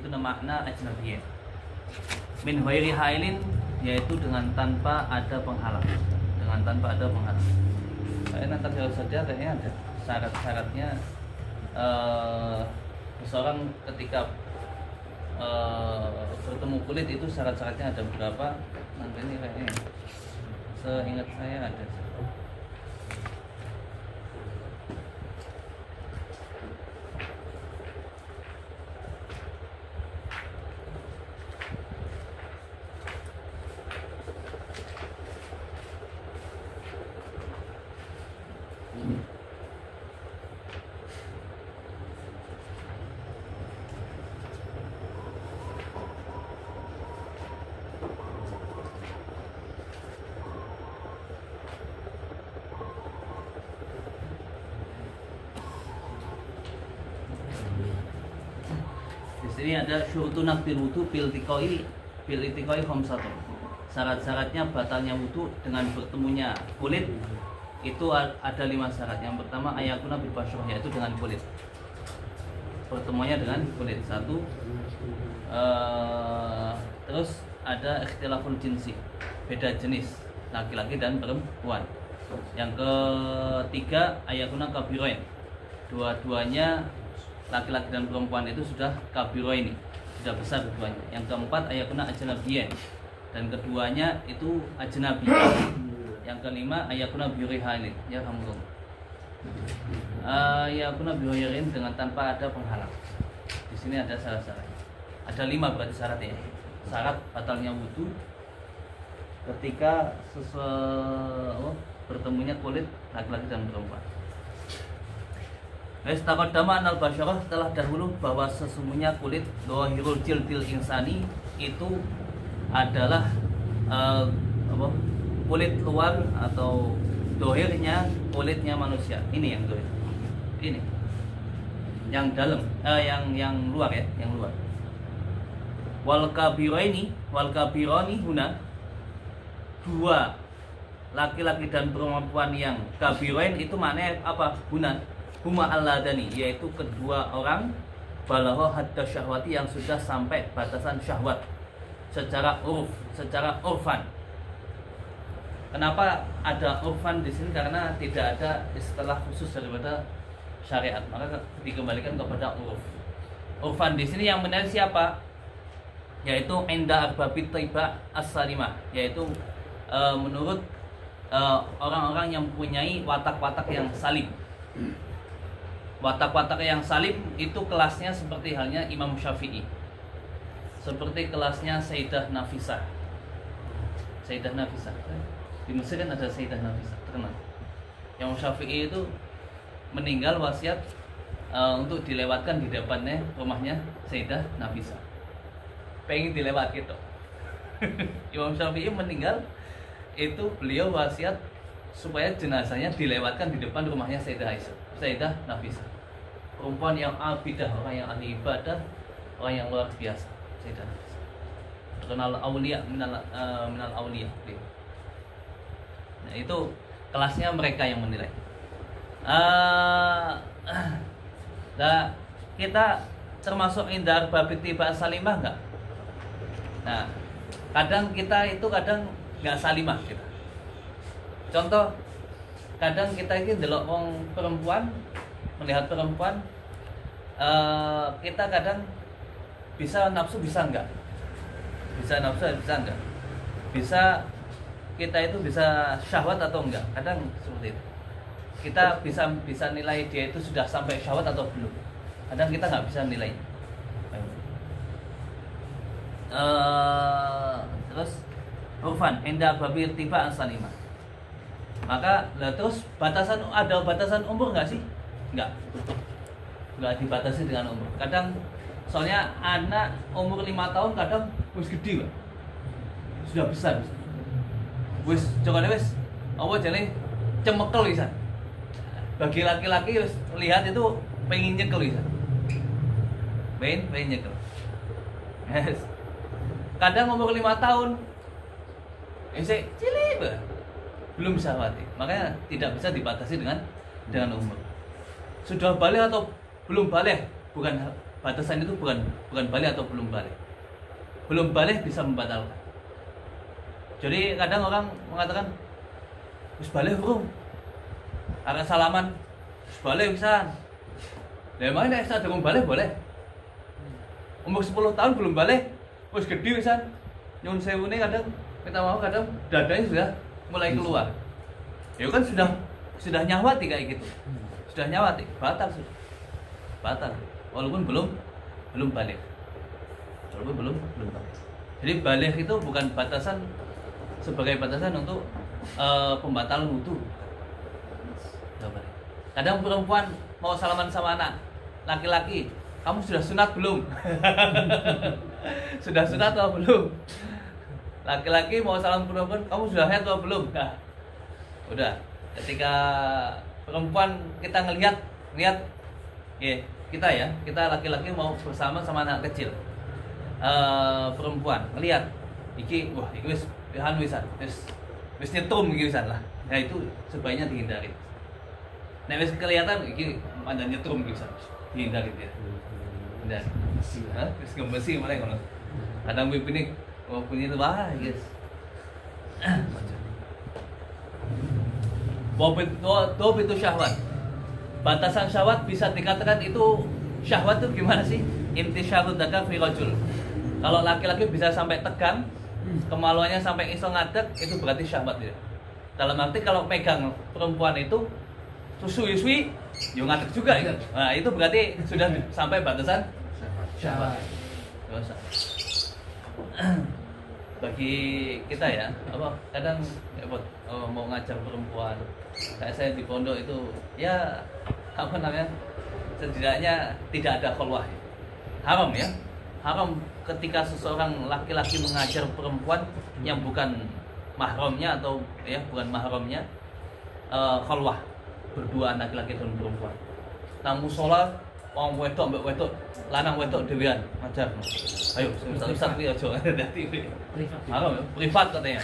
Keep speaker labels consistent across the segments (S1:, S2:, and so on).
S1: itu makna ajnabiyyin. Min ghairi hailin, yaitu dengan tanpa ada penghalang. Dengan tanpa ada penghalang. Kayaknya nanti jauh saja kayaknya ada syarat-syaratnya. Seseorang ketika bertemu kulit itu syarat-syaratnya ada berapa? Nanti ini kayaknya seingat saya ada. Di sini ada syurutun naqdil wudu bil iltiqai khamsatun. Syarat-syaratnya batalnya wudu dengan bertemunya kulit itu ada 5 syarat. Yang pertama ayakuna bil basyarah, yaitu dengan kulit. Pertemuannya dengan kulit. 1. Terus ada ikhtilaful jinsi, beda jenis laki-laki dan perempuan. Yang ketiga ayakuna kabiroin, dua-duanya laki-laki dan perempuan itu sudah kabiroin, sudah besar keduanya. Yang keempat ayakuna ajnabiyyin, dan keduanya itu ajnabi. Yang kelima ayakuna biurihalin, ya alhamdulillah. Ayakuna biurihalin dengan tanpa ada penghalang. Di sini ada syarat-syarat. Ada 5 berarti syaratnya. Syarat batalnya wudu ketika bertemunya kulit laki-laki dan perempuan. Taqaddama anal basyarah, telah dahulu bahwa sesungguhnya kulit dhahirul jildil insani itu adalah kulit luar atau dohirnya kulitnya manusia. Ini yang dohir. Ini yang dalam, yang luar ya, yang luar. Wal kabironi huna, 2 laki-laki dan perempuan yang kabiroin itu maknanya apa? Huna huma alladani, yaitu kedua orang balagha hadda syahwati, yang sudah sampai batasan syahwat secara urfan. Kenapa ada urfan di sini? Karena tidak ada istilah khusus daripada syariat, maka dikembalikan kepada urf. Urfan di sini yang benar siapa? Yaitu inda arbabit thaibah as-salimah, yaitu menurut orang-orang yang mempunyai watak-watak yang salim. Watak-watak yang salim itu kelasnya seperti halnya Imam Syafi'i, seperti kelasnya Sayyidah Nafisah. Sayyidah Nafisah di Mesir kan ada Sayyidah Nafisah terkenal. Imam Syafi'i itu meninggal wasiat untuk dilewatkan di depannya rumahnya Sayyidah Nafisah. Pengen dilewat gitu. Imam Syafi'i meninggal itu beliau wasiat supaya jenazahnya dilewatkan di depan rumahnya Sayyidah Nafisah. Perempuan yang abidah, orang yang ahli ibadah, orang yang luar biasa. Sayyidah Nafisah terkenal aulia minal aulia. Nah, itu kelasnya mereka yang menilai. Nah, kita termasuk indar babit tiba salimah enggak? Nah, kadang kita itu nggak salimah kita. Contoh, kadang kita ini delok wong perempuan, melihat perempuan, kita kadang bisa nafsu, bisa enggak? Bisa nafsu, bisa enggak? Bisa kita itu bisa syahwat atau enggak? Kadang seperti itu. Kita bisa nilai dia itu sudah sampai syahwat atau belum. Kadang kita nggak bisa nilai. Terus urfan inda babi tiba asalima. Maka terus ada batasan umur nggak sih? Nggak dibatasi dengan umur. Kadang soalnya anak umur 5 tahun kadang wis gede, Pak. Sudah besar. Wis jogone wis apa jane cemekel wisan. Bagi laki-laki wis lihat itu pengen nyekel wisan. Pengen nyekel. Yes. Kadang umur 5 tahun cilik, belum bisa mati. Makanya tidak bisa dibatasi dengan umur. Sudah balik atau belum balik bukan batasan itu bukan balik atau belum balik. Belum balik bisa membatalkan. Jadi kadang orang mengatakan wis balik bro, arek salaman wis balik pisan. Lah emang nek sadurung balik boleh. Umur 10 tahun belum balik, wis gede pisan. Nyun sewune kadang minta maaf kadang dadanya sudah mulai keluar. Ya kan sudah nyawati kayak gitu. Sudah nyawati, batal sudah. Batal. Walaupun belum balik. Walaupun belum balik. Jadi balik itu bukan batasan sebagai batasan untuk pembatalan wudu. Kadang perempuan mau salaman sama anak laki-laki, kamu sudah sunat belum? Sudah sunat atau belum? Laki-laki mau salam perempuan, kamu sudah haid atau belum? Nah, udah. Ketika perempuan kita ngelihat kita laki-laki mau bersama sama anak kecil, perempuan ngelihat, iki wis wis nyetum iki wisan lah. Nah itu sebaiknya dihindari. Nek wis kelihatan iki mandan nyetrum iki wisan, dihindari dia. Hindari. Hah? Wis ngembesi mulai ngono. Kadang pipine punya itu guys. Bob itu syahwat. Batasan syahwat bisa dikatakan itu syahwat itu gimana sih? Intisyarud dzakar fi rajul. Kalau laki-laki bisa sampai tegang, kemaluannya sampai iso ngadeg, itu berarti syahwat ya. Dalam arti kalau pegang perempuan itu susu-susu, yo ngadeg juga ya. Nah, itu berarti sudah sampai batasan syahwat. Dosa. Bagi kita ya, kadang mau ngajar perempuan, kayak saya di pondok itu ya setidaknya tidak ada khulwah. Haram ya, haram ketika seseorang laki-laki mengajar perempuan yang bukan mahramnya atau ya bukan mahramnya, khulwah berduaan laki-laki dan perempuan. Namun sholat wong wedok mbek wedok, lanang wedok dhewean ngajar. Ayo, ustaz iki aja hati. Haram ya, privat katanya.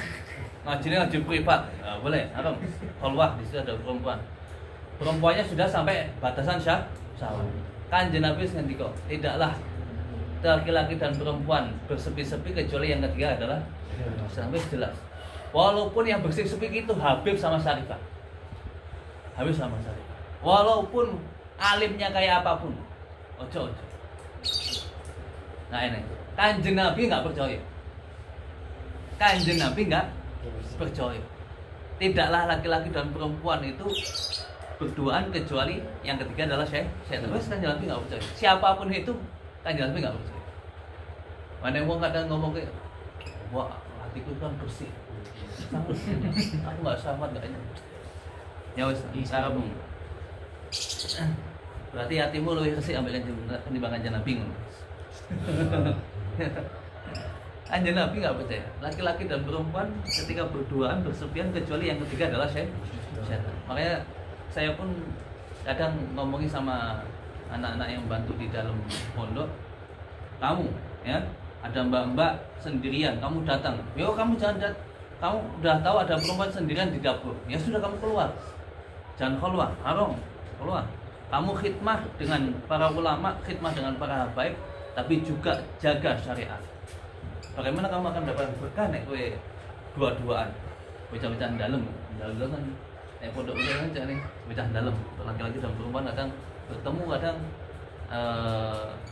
S1: Ngaji privat. Nah, boleh, haram. Khulwah di situ ada perempuan. Perempuannya sudah sampai batasan syahwat. Kanjeng Nabi ngendika, tidaklah laki-laki dan perempuan bersepi-sepi kecuali yang ketiga adalah sampai jelas. Walaupun yang bersepi-sepi itu Habib sama Syarifah. Habib sama Syarifah. Walaupun alimnya kayak apapun, ojo. Nah ini, Kanjeng Nabi nggak percaya. Kanjeng Nabi nggak percaya. Tidaklah laki-laki dan perempuan itu berduaan kecuali yang ketiga adalah syaitan. Terus Kanjeng Nabi nggak percaya. Siapapun itu, Kanjeng Nabi nggak percaya. Mana yang kadang ngomong kayak, wah hatiku kan bersih. Aku nggak sama nggak ini. Ya wes, cara bung. Berarti hatimu lebih resik ambil ketimbang Kanjeng Nabi. Kanjeng Nabi nggak percaya. Laki-laki dan perempuan ketika berduaan bersepian kecuali yang ketiga adalah syaitan. Makanya saya pun kadang ngomongin sama anak-anak yang bantu di dalam pondok, kamu ya ada mbak-mbak sendirian, kamu datang, yo kamu jangan kamu udah tahu ada perempuan sendirian di dapur, ya sudah kamu keluar, jangan keluar, haram keluar. Kamu khidmah dengan para ulama, khidmah dengan para habaib, tapi juga jaga syariat. Bagaimana kamu akan dapat berkah nek kowe dua-duaan, bocah-bocah dalam kan nek pondok-pondok kan jane bocah dalam, laki-laki dan perempuan kadang bertemu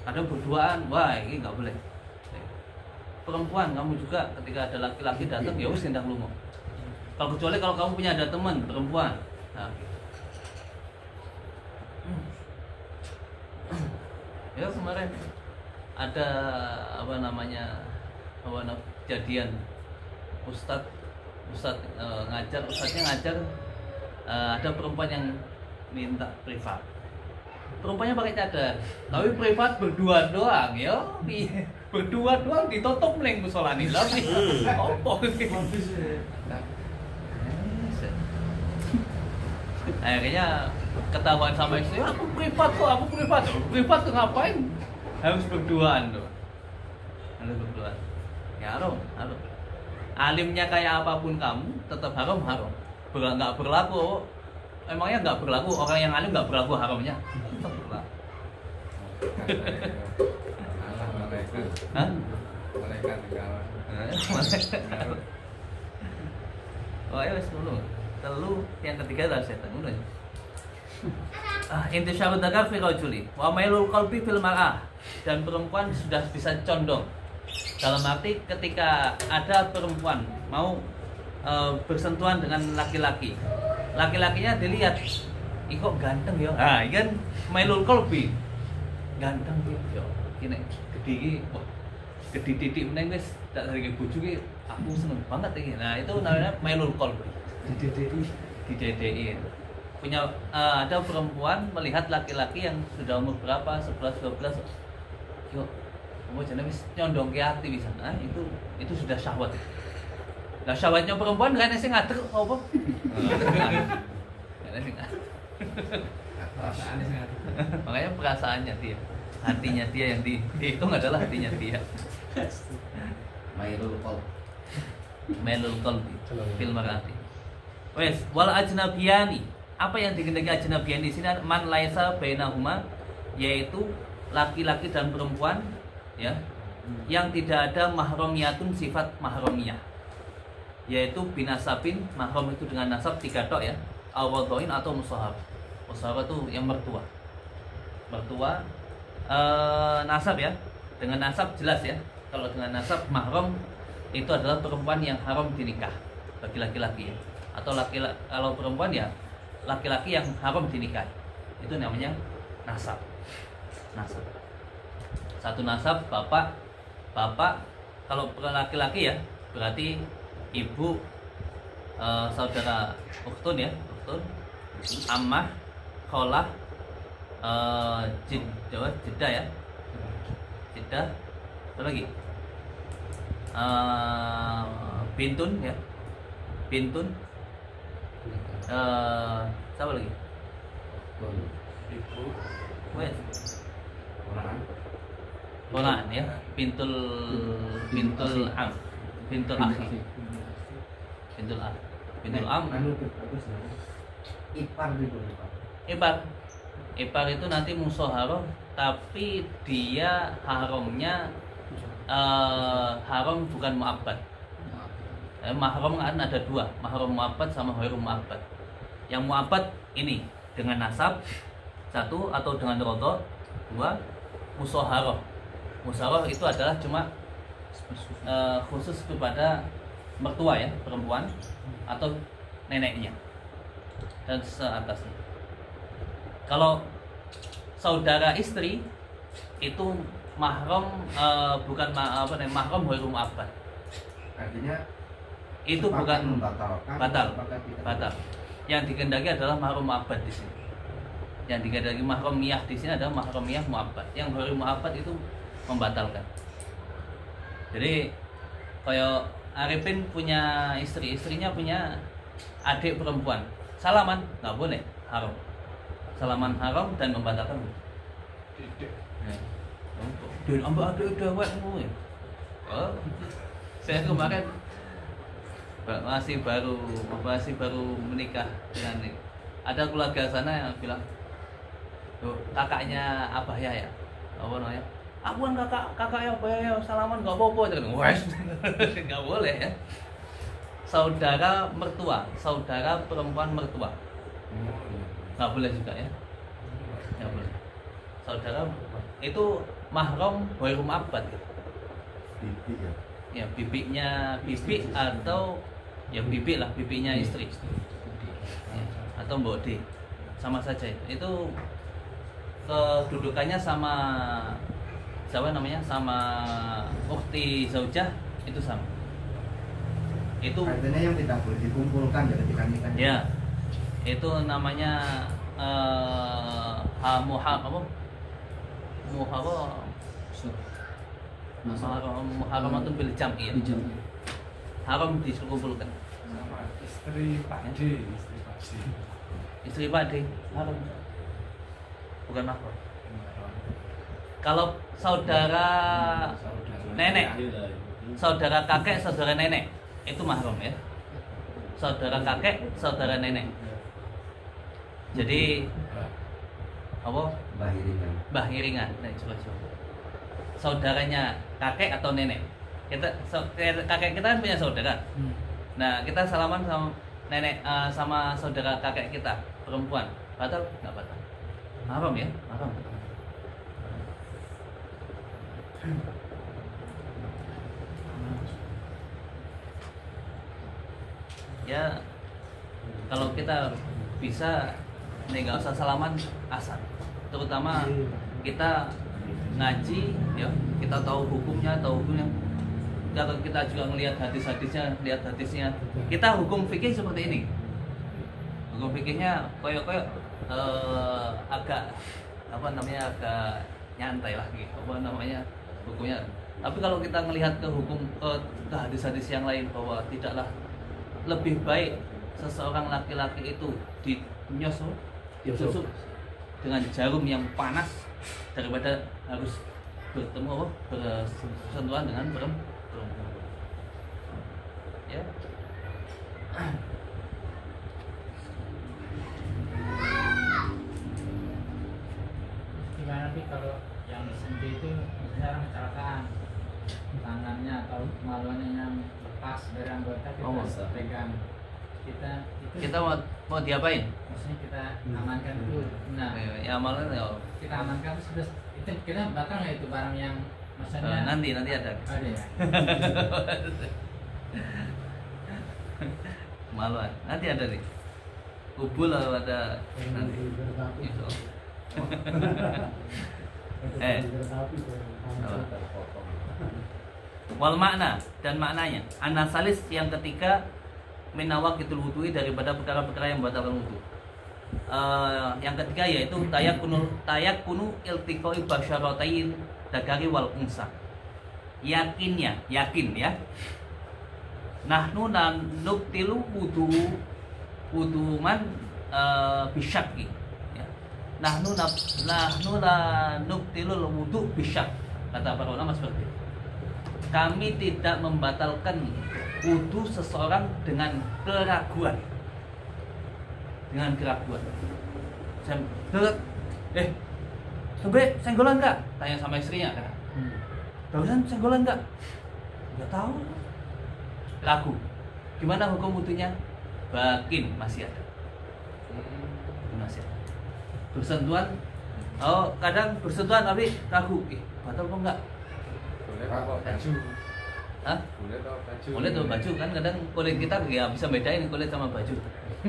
S1: kadang berduaan, wah ini nggak boleh. Perempuan kamu juga ketika ada laki-laki datang ya wis tindak lunga. Kalau kecuali kalau kamu punya ada teman perempuan. Nah, ya kemarin ada kejadian ustadznya ngajar ada perempuan yang minta privat. Perempuannya pakai cadar, tapi privat berdua doang ya. Berdua doang ditutup neng musolani tapi opo akhirnya ketahuan sama istri, aku privat tuh ngapain harus berduaan tuh, harus berduaan ya haram. Alimnya kayak apapun kamu tetap haram. Nggak berlaku, emangnya nggak berlaku orang yang alim nggak berlaku haramnya, tetap berlaku.
S2: Alah malaikat.
S1: Hah?
S2: Malaikat kawan.
S1: Oh ya wes ngono. Telu yang ketiga adalah setan ngono ya. Intisyarud dzakar fi rajuli wa mailul qalbi fil mar'ah, dan perempuan sudah bisa condong. Dalam arti ketika ada perempuan mau bersentuhan dengan laki-laki, laki-lakinya dilihat, ih kok ganteng ya. Ah, ini kan mailul qalbi. Ganteng ya. Kene gede iki, wah. Gede titik meneng wis tak dari bojo ki aku seneng banget iki. Nah, itu namanya mailul qalbi. Didedeki. Punya ada perempuan melihat laki-laki yang sudah umur berapa, 11 12. Yo, kamu jane wis nyondong ke ati bisa. Nah, itu sudah syahwat. Lah syahwatnya perempuan kan sing ngatur apa? Kan sing
S2: Perasaannya sangat.
S1: makanya perasaannya dia, hatinya dia yang dihitung adalah hatinya dia.
S3: Mailul qalb.
S1: Melul qalbi fil marati. Wes wal ajnabiyani. Apa yang dikehendaki ajnabiyan di sini man laisa bainahuma, yaitu laki-laki dan perempuan ya yang tidak ada mahramiyatun sifat mahramiyah, yaitu binasabin. Mahram itu dengan nasab 3 tok ya, awadhain atau musahab. Musahab itu yang mertua. Mertua nasab ya. Dengan nasab jelas ya. Kalau dengan nasab mahram itu adalah perempuan yang haram dinikah bagi laki-laki ya. Atau kalau perempuan ya laki-laki yang haram dinikahi. Itu namanya nasab. Nasab. Satu nasab bapak. Kalau laki-laki ya berarti ibu, saudara ukhtun ya, ukhtun, ammah, kholah, jeda ya, jeda, apa lagi? Bintun ya, bintun, siapa lagi?
S2: Ibu.
S1: Wes,
S3: Orang
S1: polaan ya, bintul am, bintul akhi, bintul am, bintul am.
S3: anu bagus ya. Ipar gitu Pak.
S1: Ipar itu nanti musoharoh, tapi dia haramnya haram bukan mu'abbad. Mahram kan ada 2, mahram mu'abbad sama ghairu mu'abbad. Yang mu'abbad ini dengan nasab 1 atau dengan rodho 2, musoharoh. Musoharoh itu adalah cuma khusus kepada mertua ya, perempuan atau neneknya dan seatasnya. Kalau saudara istri itu mahram bukan mahram ghairu mu'abbad.
S3: Artinya
S1: Itu bukan
S3: batal.
S1: batal. Yang dikehendaki adalah mahram mu'abbad di sini. Yang dikehendaki mahramiyah di sini adalah mahramiyah mu'abbad. Yang ghairu mu'abbad itu membatalkan. Jadi kayak Arifin punya istri, istrinya punya adik perempuan, salaman nggak boleh, haram. Salaman haram dan membatalkan. Dan ambak adik dewek ngono. Oh, saya kemarin masih baru menikah dengan ini. Ada keluarga sana yang bilang, tuh kakaknya Abah ya, apa namanya? Aku kan kakak ya salaman nggak apa-apa. Wes, nggak boleh ya. Saudara mertua, saudara perempuan mertua, nggak boleh juga ya, nggak boleh. Saudara itu mahram ghairu mu'abbad.
S3: Bibi ya.
S1: Ya bibinya bibi atau ya bibi lah, bibinya istri ya, atau mbok D sama saja itu kedudukannya sama siapa namanya, sama ukhti zaujah itu sama. Itu
S3: Artinya yang tidak boleh dikumpulkan ya ketika nikah.
S1: ya itu namanya muharramatun bil jam'i ya. Haram dikumpulkan.
S2: Sama istri Pak D,
S1: Istri Pak D haram. Bukan mahram. Kalau saudara nenek, saudara kakek, saudara nenek itu mahram ya. Saudara kakek, saudara nenek. Jadi apa?
S3: Bahiringan.
S1: Bahiringan. Nah, coba. Saudaranya kakek atau nenek? Kakek kita kan punya saudara. Nah, kita salaman sama nenek sama saudara kakek kita perempuan. Batal? Nggak batal. Haram ya? Haram. Ya, kalau kita bisa nih nggak usah salaman asal. Terutama kita ngaji, ya kita tahu hukumnya. Kalau kita juga melihat hadisnya, kita hukum fikih seperti ini. Hukum fikihnya koyok agak agak nyantai lah gitu. Hukumnya. Tapi kalau kita melihat ke hukum ke hadis-hadis yang lain bahwa tidaklah lebih baik seseorang laki-laki itu ditusuk dengan jarum yang panas daripada harus bersentuhan dengan perempuan. Ya.
S4: Gimana sih kalau yang disentuh itu misalnya orang kecelakaan, tangannya atau maluannya yang lepas dari anggota kita pegang,
S1: kita mau diapain?
S4: maksudnya kita amankan dulu. Nah,
S1: Ya amalan ya.
S4: kita amankan terus itu kita bakal nggak itu barang yang maksudnya
S1: Nanti ada.
S4: ada ya.
S1: Maluan. Nanti ada nih. Kubul ada nanti. Insya Allah. Wal makna dan maknanya. Anasalis yang ketiga minawaqitul wudu'i daripada perkara-perkara yang membatalkan wudu. Yang ketiga yaitu tayakkunu iltiqai basyaratain dzakari wal unsa. Yakin ya. Nahnu nuktilu wuduman bisyakki. Ya. Nahnu nuktilul wudu bisyak. Kata para ulama seperti itu. Kami tidak membatalkan wudu seseorang dengan keraguan. Sampai senggolan enggak? Tanya sama istrinya kan. Barusan senggolan enggak? Enggak tahu. Ragu. Gimana hukum wudunya? Bakin masih ada. Masih ada. Bersentuhan. Kadang bersentuhan tapi ragu. Batal apa enggak?
S2: Boleh pakai baju.
S1: Hah? Boleh tuh baju kan kadang kulit kita ya bisa bedain kulit sama baju.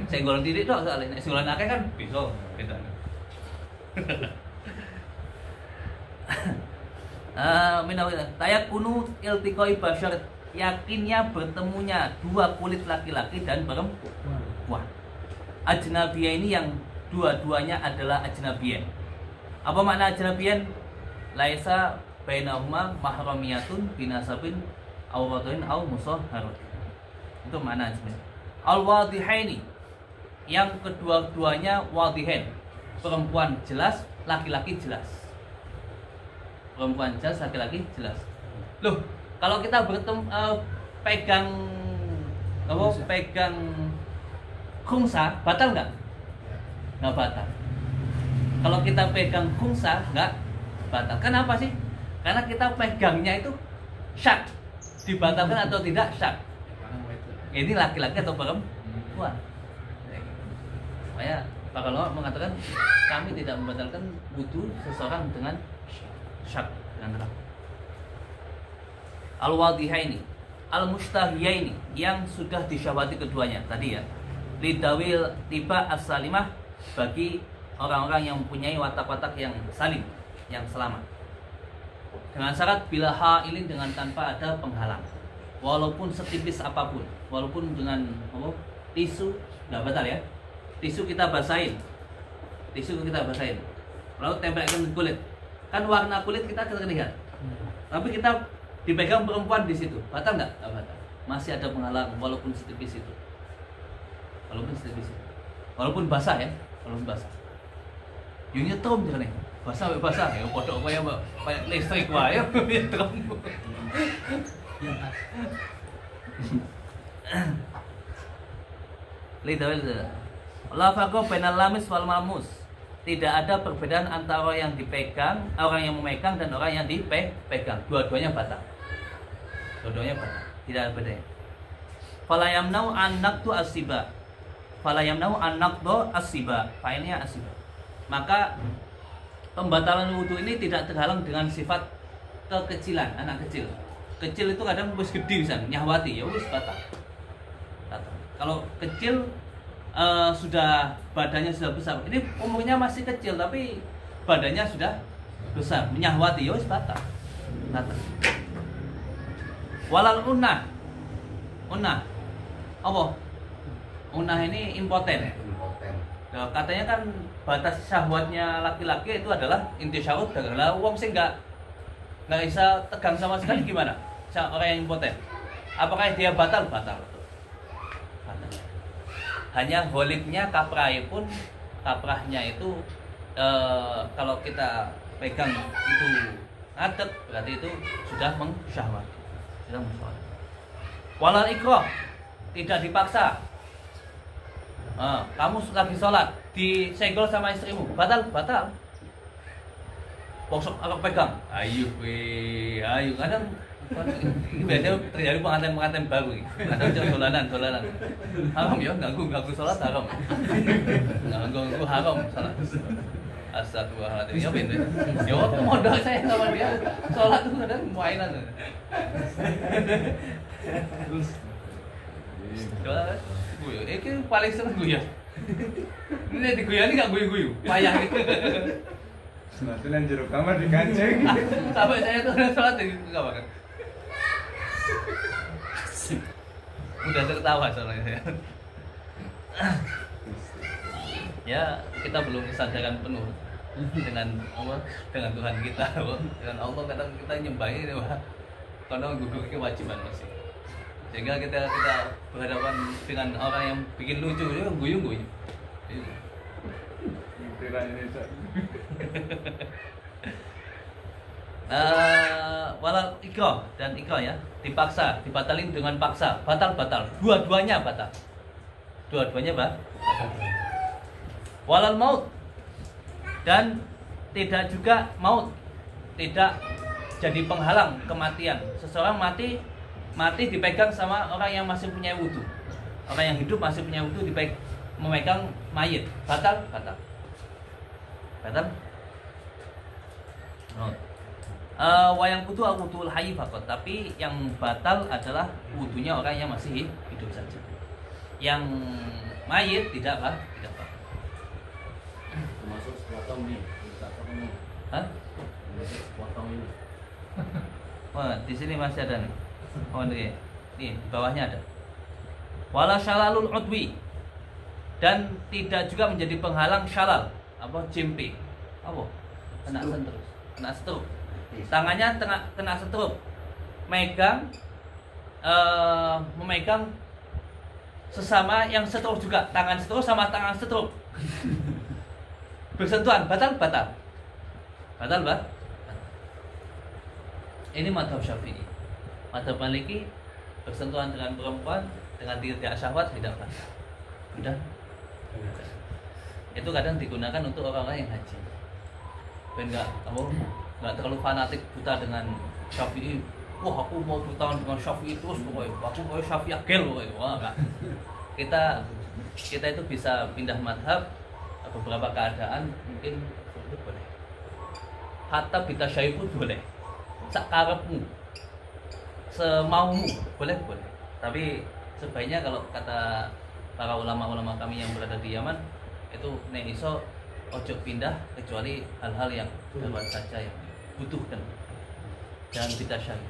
S1: Senggolan titik tok soalnya. Nek senggolan akeh kan bisa beda. Tayakkunu iltiqai basyar, yakinnya bertemunya dua kulit laki-laki dan perempuan. Ajnabiyah ini yang dua-duanya adalah ajnabiyah. Apa makna ajnabiyah? Laisa bainahuma mahramiyatun binasabin aw wadain aw musahharat. Itu makna ajnabiyah. Al-wadihaini, yang kedua-duanya wadihain. Perempuan jelas, laki-laki jelas. Perempuan jelas, laki-laki jelas. Loh, kalau kita pegang khungsa, batal nggak? Nggak batal. Kalau kita pegang khungsa, nggak batal. Kenapa sih? Karena kita pegangnya itu syak. Dibatalkan atau tidak syak. Ini laki-laki atau perempuan. Makanya para ulama mengatakan kami tidak membatalkan wudu seseorang dengan syak, dengan ragu. Al-wadihaini, al-mustahiyaini, yang sudah disyahwati keduanya tadi ya. Lidawil tiba as-salimah, bagi orang-orang yang mempunyai watak-watak yang salim, yang selamat. Dengan syarat bila hailin, dengan tanpa ada penghalang. Walaupun setipis apapun, walaupun dengan tisu nggak batal ya. Tisu kita basahin, lalu tempelkan di kulit. Kan warna kulit kita terlihat, tapi kita dipegang perempuan di situ, batal nggak? Nggak batal. Masih ada penghalang walaupun setipis itu, walaupun basah ya, walaupun basah. Yunya trom jangan nih, basah ya, podok kayak listrik wae, trom. Lidawil la faqo bainal lamis wal malmus. tidak ada perbedaan antara orang yang dipegang, orang yang memegang dan orang yang dipegang. Dua-duanya batal. Dua-duanya batal. Tidak ada bedanya. Fala yamna'u an naqdu as-siba. Fala yamna'u an naqdu as-siba. Failnya as-siba. Maka pembatalan wudu ini tidak terhalang dengan sifat kekecilan anak kecil. Kecil itu kadang wis gede pisan, nyahwati ya wis batal. Batal. Kalau kecil sudah badannya sudah besar. Ini umurnya masih kecil tapi badannya sudah besar, menyahwati ya wis batal. Batal. Walal unnah. Unnah. Apa? Unnah ini impoten.
S3: Impoten.
S1: Nah, katanya kan batas syahwatnya laki-laki itu adalah inti syahwat adalah wong sing nggak bisa tegang sama sekali gimana? Orang yang impoten. Apakah dia batal? Batal. Batal. Hanya holidnya kaprahe pun kaprahnya itu kalau kita pegang itu ngadeg berarti itu sudah mengsyahwat. Sudah mengsyahwat. Walal ikrah tidak dipaksa. Kamu lagi sholat disenggol sama istrimu, batal. Bongsok aku pegang, ayo kadang ini biasanya terjadi pengantin baru, kadang dolanan, haram ya, ganggu sholat haram, ganggu haram sholat. Astagfirullahaladzim, ya bener. Ya waktu modal saya sama dia sholat itu kadang mainan. Guyu, ini paling seneng guyu. Ini diguyani gak guyu-guyu, payah gitu.
S2: Sebetulnya jero kamar dikancing.
S1: Sampai saya tuh sholat di kamar. Udah tertawa soalnya saya. Ya kita belum kesadaran penuh dengan Allah, dengan Tuhan kita, dengan Allah kadang kita nyembahin karena gugur kewajiban masih. Sehingga kita berhadapan dengan orang yang bikin lucu, ya guyu. Walau ikrah dan ikrah ya dipaksa, dibatalin dengan paksa, batal. Dua-duanya batal. Batal. Walal maut dan tidak juga maut, tidak jadi penghalang kematian. Seseorang mati dipegang sama orang yang masih punya wudu. Orang yang hidup masih punya wudu memegang mayit, batal. Wayang wudu wuduul hayy faqat, tapi yang batal adalah wudunya orang yang masih hidup saja. Yang mayit tidak batal.
S3: Termasuk sepotong nih, tak ketemu.
S1: Hah?
S3: Termasuk sepotong ini.
S1: Wah, di sini masih ada nih. Oh nih, di bawahnya ada. Wala syalalul udwi dan tidak juga menjadi penghalang syalal. Apa jimpi? Apa? Kena stroke. Tangannya kena stroke. Memegang sesama yang stroke juga. Tangan stroke sama tangan stroke. Bersentuhan, batal. Ini madhab Syafi'i. Madhab Maliki bersentuhan dengan perempuan dengan tidak syahwat tidak batal. Sudah. Itu kadang digunakan untuk orang-orang yang haji. Ben nggak terlalu fanatik buta dengan Syafi'i. Wah aku mau bertahun dengan Syafi'i terus pokoknya. Aku mau Syafi'i agel pokoknya. Wah enggak. Kita itu bisa pindah madhab beberapa keadaan mungkin boleh. Hatta bita syai pun boleh. Sakarepmu, semaumu boleh. Tapi sebaiknya kalau kata para ulama-ulama kami yang berada di Yaman itu nek iso ojo pindah kecuali hal-hal yang darurat saja yang butuhkan. Jangan bita syai.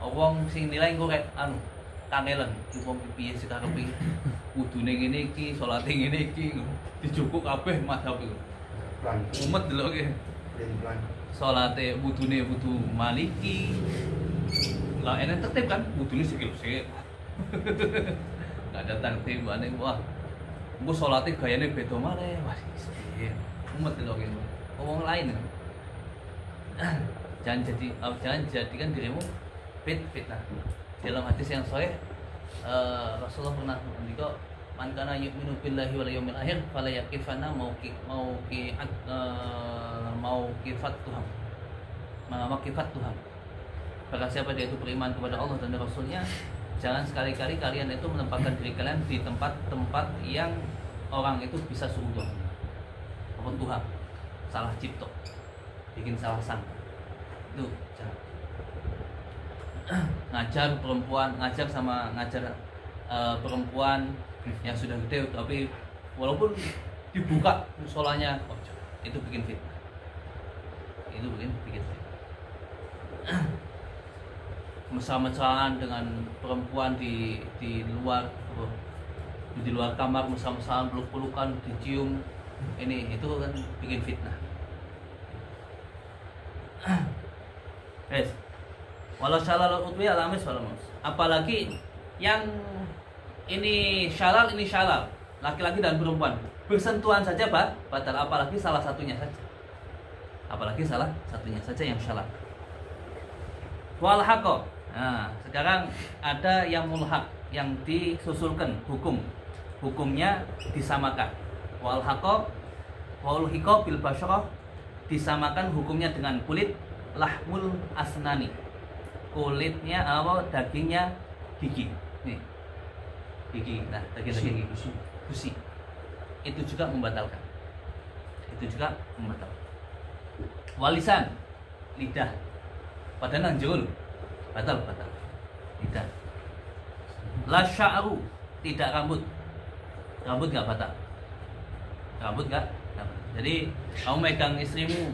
S1: Wong sing nilai engko rek kangelan wong piye sik karepe kudune ngene iki salate ngene iki dijukuk kabeh madhab iku umet deloke salate wudune wudu Maliki lah enek tertib kan wudune sikil-sikil enggak ada tertib ane wah engko salate gayane beda maneh wah umet deloke wong lain jangan jadikan dirimu fitnah. Dalam hadis yang sahih Rasulullah pernah mengatakan man kana yu'minu billahi wal yawmil akhir fala yaqifanna mauqifat Tuhan. Maka siapa dia itu beriman kepada Allah dan Rasulnya, jangan sekali-kali kalian itu menempatkan diri kalian di tempat-tempat yang orang itu bisa suudzon apa Tuhan, salah cipto, bikin salah sangka. Itu jangan. Ngajar perempuan yang sudah gede, tapi walaupun dibuka musolanya, itu bikin fitnah. Itu bikin fitnah. Mesra-mesraan dengan perempuan di luar kamar, mesra-mesraan, peluk-pelukan, dicium, itu kan bikin fitnah. Yes. Walau syalal utwi alamis walamus. Apalagi yang ini syalal, laki-laki dan perempuan bersentuhan saja batal, apalagi salah satunya saja. Yang syalal. Wal haqq. Nah, sekarang ada yang mulhaq, yang disusulkan hukumnya disamakan. Wal haqq wal hiqq bil basyarah, disamakan hukumnya dengan kulit. Lahmul asnani, kulitnya dagingnya gigi. Nih, gigi. Nah, daging gusi. Itu juga membatalkan. Walisan, lidah. Pada nanjul, batal. Lidah. La sya'ru, tidak rambut nggak batal. Jadi kamu megang istrimu,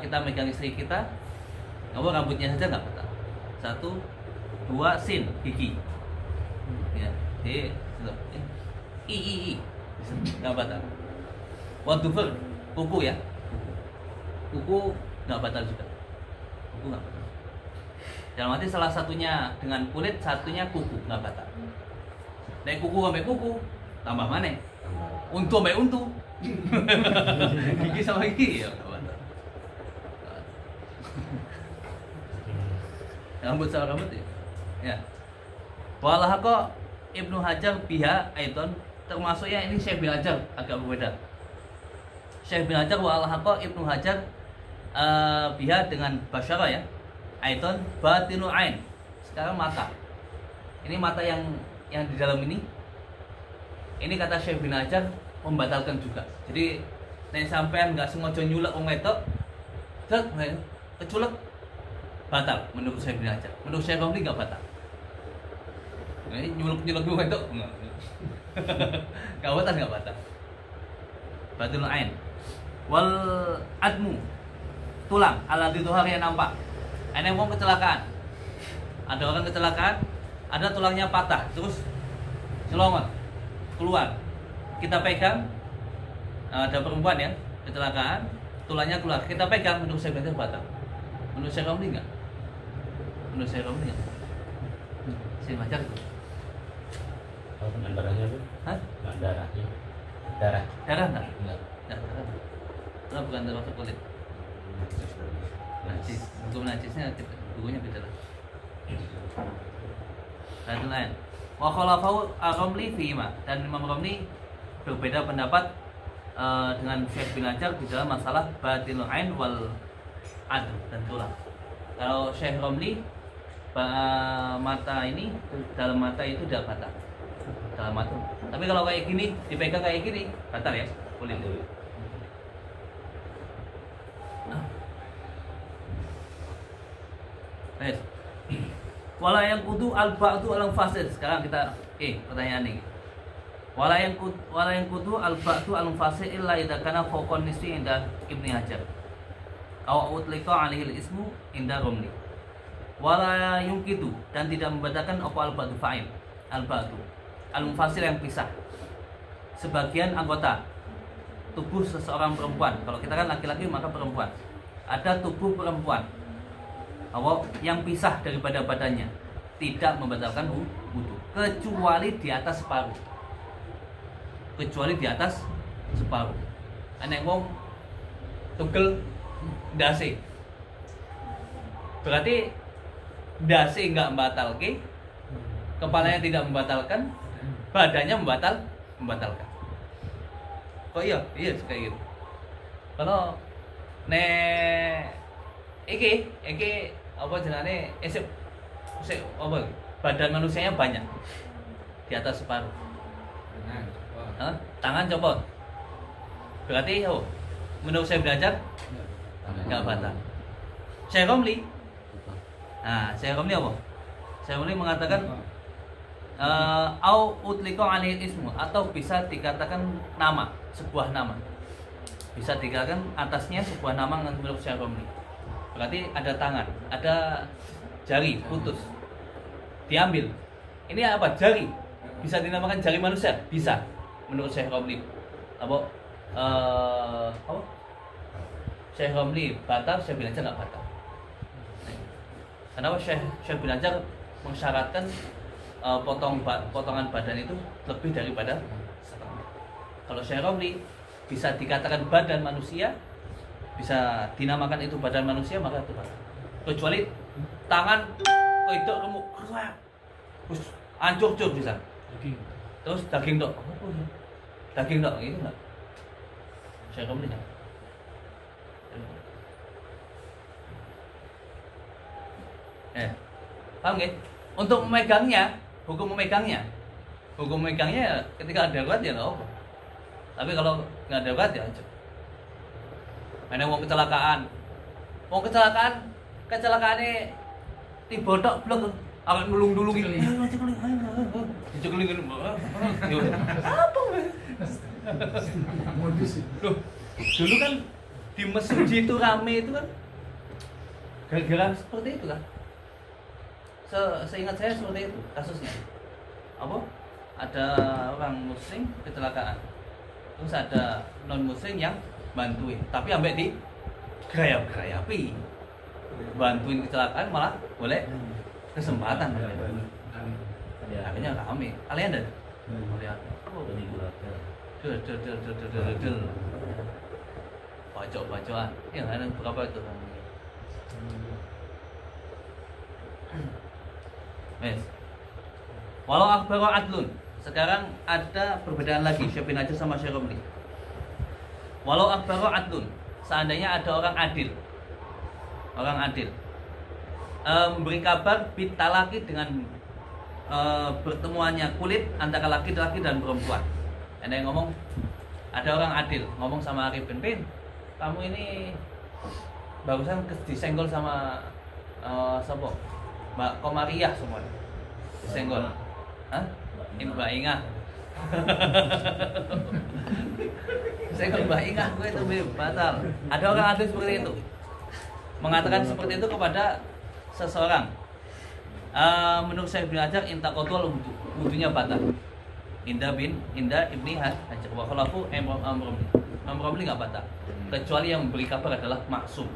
S1: kita megang istri kita, kamu rambutnya saja nggak batal. 1, 2, sin, gigi. Ya, nggak batal. Wadufur, kuku ya, kuku nggak batal juga. Dalam arti salah satunya dengan kulit, satunya kuku nggak batal. Naik kuku sampai kuku, tambah mana? Untu sampai untu. Gigi sama gigi ya. Rambut sama rambut ya. Ya. Walahaqo Ibnu Hajar biha aiton, termasuknya ini Syekh bin Hajar agak berbeda. Syekh bin Hajar walahaqo Ibnu Hajar biha dengan basyara ya. Aiton batinu ain. Sekarang mata. Ini mata yang di dalam ini. Ini kata Syekh bin Hajar membatalkan juga. Jadi nek sampean enggak sengaja nyulek wong wedok, keculek, batal menurut Syekh bin Hajar. Menurut Syekh Romli enggak batal. Ini nyulek wong wedok enggak. Enggak batal. Batul ain. Wal admu, tulang alat itu hari yang nampak. Ini mau kecelakaan. Ada orang kecelakaan, ada tulangnya patah, terus celongot keluar, kita pegang. Ada perempuan ya kecelakaan, tulangnya keluar, kita pegang, menurut saya benar batal. Menurut saya Romli enggak? Saya baca itu.
S5: Kalau kena darahnya tuh?
S1: Hah?
S5: Kena darahnya.
S1: Darah enggak?
S5: Enggak.
S1: Karena bukan termasuk kulit. Najis. Hukum najisnya bukunya beda lah. Satu lain. Wa khalafahu Ar-Romli fima, dan Imam Romli berbeda pendapat dengan Syekh bin Hajar di dalam masalah batinul ain wal adl dan tulang. Kalau Syekh Romli mata ini, dalam mata itu tidak batal. Dalam mata. Tapi kalau kayak gini, dipegang kayak gini, batal ya, kulit dulu. Yes. Wala yang kudu al-ba'du al-fasid. Sekarang kita pertanyaan nih. Wala yang kudu al-ba'du al-fasid illa idza kana fawqa nisfi inda Ibnu Hajar. Aw utlika alaihi al-ismu inda Romli. Wala yungkitu, dan tidak membatalkan apa al-ba'du fa'il. Al-ba'du al-mufasil yang pisah. Sebagian anggota tubuh seseorang perempuan. Kalau kita kan laki-laki maka perempuan. Ada tubuh perempuan yang pisah daripada badannya, tidak membatalkan wudu kecuali di atas separuh. Anek wong tugel ndase, berarti ndase enggak batalke, kepalanya tidak membatalkan, badannya membatalkan. Kok iya kayak gitu. Kalau iki apa jenenge apa badan manusianya banyak di atas separuh. Tangan copot. Berarti menurut saya belajar nggak batal. Syekh Romli. Syekh Romli apa? Syekh Romli mengatakan au utliqa alaihi ismu, atau bisa dikatakan nama, sebuah nama. Bisa dikatakan atasnya sebuah nama menurut Syekh Romli. Berarti ada tangan, ada jari putus. Diambil. Ini apa? Jari. Bisa dinamakan jari manusia? Bisa. Menurut Syekh Romli. Apa? Syekh Romli batal, Syekh bin Hajar nggak batal. Kenapa Syekh bin Hajar mensyaratkan potongan badan itu lebih daripada setengah? Kalau Syekh Romli bisa dikatakan badan manusia, bisa dinamakan itu badan manusia, maka itu batal. Kecuali tangan itu remuk, terus hancur bisa. Terus daging dok, daging dok itu enggak. Syekh Romli enggak. Paham nggak? Untuk memegangnya, hukum memegangnya ketika ada darurat ya nggak apa. Tapi kalau nggak ada darurat ya aja. Mana mau kecelakaan kecelakaannya tibotok blok awak nulung gitu. Dicekelin apa? Loh, dulu kan di Mesuji itu rame itu kan gara-gara seperti itu kan. Seingat saya seperti itu kasusnya. Apa? Ada orang muslim kecelakaan. Terus ada non muslim yang bantuin, tapi ambek di gerayap-gerayapi. Bantuin kecelakaan malah boleh kesempatan. Akhirnya rame. Kalian ada? Lihat. Del. Bacok-bacokan. Ya ada berapa itu? Walau akhbaru adlun. Sekarang ada perbedaan lagi Syekh bin Hajar sama Syekh Romli. Walau akhbaru adlun, seandainya ada orang adil memberi kabar bitalaki dengan bertemuannya kulit antara laki-laki dan perempuan. Ada yang ngomong, ada orang adil ngomong sama Arif bin, kamu ini barusan disenggol sama siapa? Mbak Komariah semuanya disenggol. Ini Mbak Ingah. Senggol Mbak Ingah, gue itu batal. Ada orang adil seperti itu, mengatakan seperti itu kepada seseorang. Menurut Syekh bin Hajar intaqadul wudunya batal. Indah Ibni Hajar wa khalafu Imam Romli enggak batal. Kecuali yang memberi kabar adalah maksum.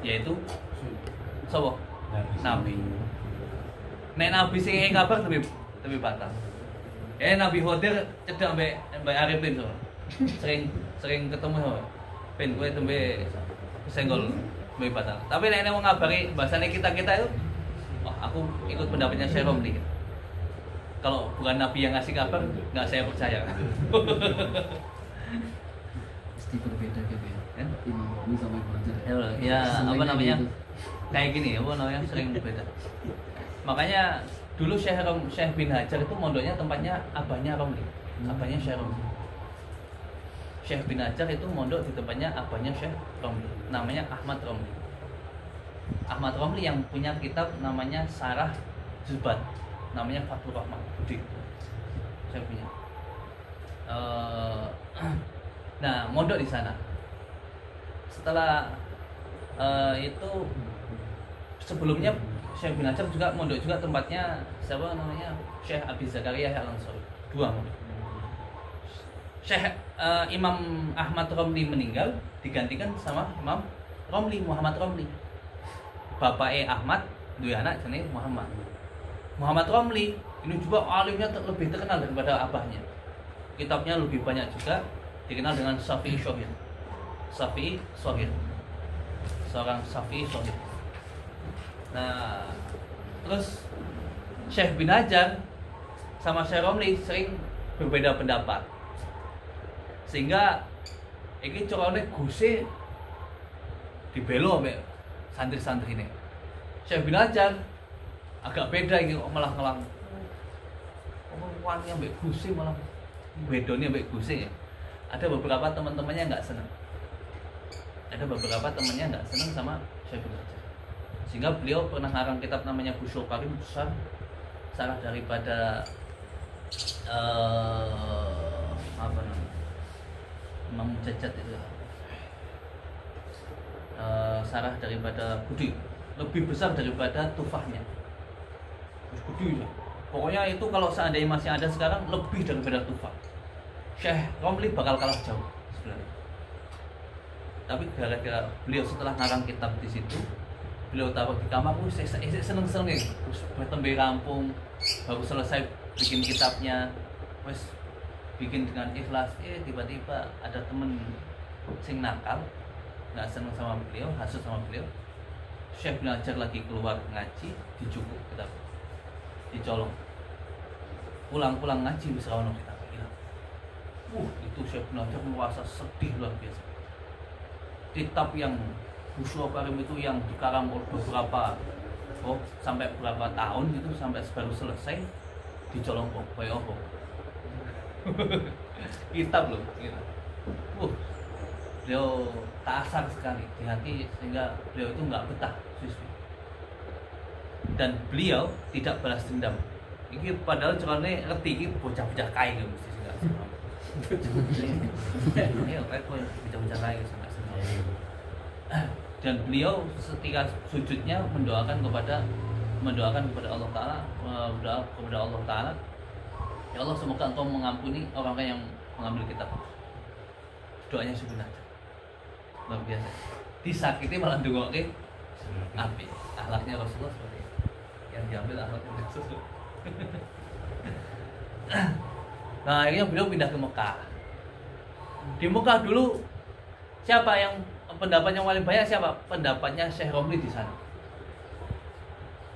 S1: Yaitu sapa? Nabi. Nek Nabi sing kabar lebih batal. Nabi Khadir cedhak mbek Arifin so. Sering ketemu ben kowe tembe senggol lebih batal. Tapi nek mau ngabari bahasane kita itu, aku ikut pendapatnya Syekh Romli. Kalau bukan Nabi yang ngasih kabar, nggak saya percaya.
S3: Pasti berbeda gitu ya. Imam Romli sama Ibnu Hajar.
S1: Ya, apa namanya? Kayak gini, apa namanya? Sering berbeda. Makanya dulu Syekh bin Hajar itu mondoknya tempatnya abahnya Romli, abahnya Syekh Romli. Syekh bin Hajar itu mondok di tempatnya abahnya Syekh Romli, namanya Ahmad Romli. Ahmad Romli yang punya kitab namanya Sarah Zubat, namanya Fathur Rahman Budi. Saya punya. Nah, mondok di sana. Setelah itu sebelumnya Syekh bin Hajar juga mondok juga tempatnya siapa namanya? Syekh Abi Zakaria Al-Ansari. Dua mondok. Syekh Imam Ahmad Romli meninggal digantikan sama Imam Romli, Muhammad Romli. Bapaknya Ahmad, dua anak jenenge Muhammad. Muhammad Romli ini juga alimnya lebih terkenal daripada abahnya. Kitabnya lebih banyak juga, dikenal dengan Syafi'i Shohir. Syafi'i Shohir. Seorang Syafi'i Shohir. Nah, terus Syekh bin Hajar sama Syekh Romli sering berbeda pendapat, sehingga ini corone guse dibelo mbek santri-santri ini. Syekh bin Hajar agak beda ini, malah wangi ambek guse, malah bedone ambek guse ya. Ada beberapa teman-temannya nggak senang. Ada beberapa temannya nggak senang sama Syekh bin Hajar. Sehingga beliau pernah ngarang kitab namanya Busyul Karim, besar, sarah daripada apa namanya, Imam Mujajjad itu, sarah daripada Budi, lebih besar daripada tufahnya. Budi ya. Pokoknya itu kalau seandainya masih ada sekarang, lebih daripada tufah. Syekh Romli bakal kalah jauh sebenarnya. Tapi gara-gara beliau setelah ngarang kitab di situ, beliau taruh di kamar, saya seneng-seneng, terus bertembe rampung, baru selesai bikin kitabnya, wes bikin dengan ikhlas. Tiba-tiba ada temen sing nakal, nggak seneng sama beliau, hasut sama beliau. Syekh bin Hajar lagi keluar ngaji, dicukuk kitab, dicolong. Pulang-pulang ngaji bisa ono kitab hilang. Itu Syekh bin Hajar merasa sedih luar biasa. Kitab yang Busyul Karim itu yang dikarang beberapa sampai berapa tahun gitu, sampai baru selesai dicolong kok kayak apa. Kitab loh gitu. Beliau kasar sekali di hati, sehingga beliau itu nggak betah siswi. Dan beliau tidak balas dendam. Ini padahal caranya ngerti ini bocah-bocah kaya gitu mesti sih nggak sama. Ini kayak bocah-bocah kaya gitu. Dan beliau ketika sujudnya mendoakan kepada Allah Ta'ala, berdoa kepada Allah Ta'ala, ya Allah, semoga Engkau mengampuni orang-orang yang mengambil kitab. Doanya Syekh bin Hajar luar biasa, disakiti malah ndongoke apik. Akhlaknya Rasulullah seperti itu, yang diambil akhlaknya Rasulullah. Nah, akhirnya beliau pindah ke Mekah. Di Mekah dulu siapa yang pendapat yang paling banyak? Siapa? Pendapatnya Syekh Romli di sana.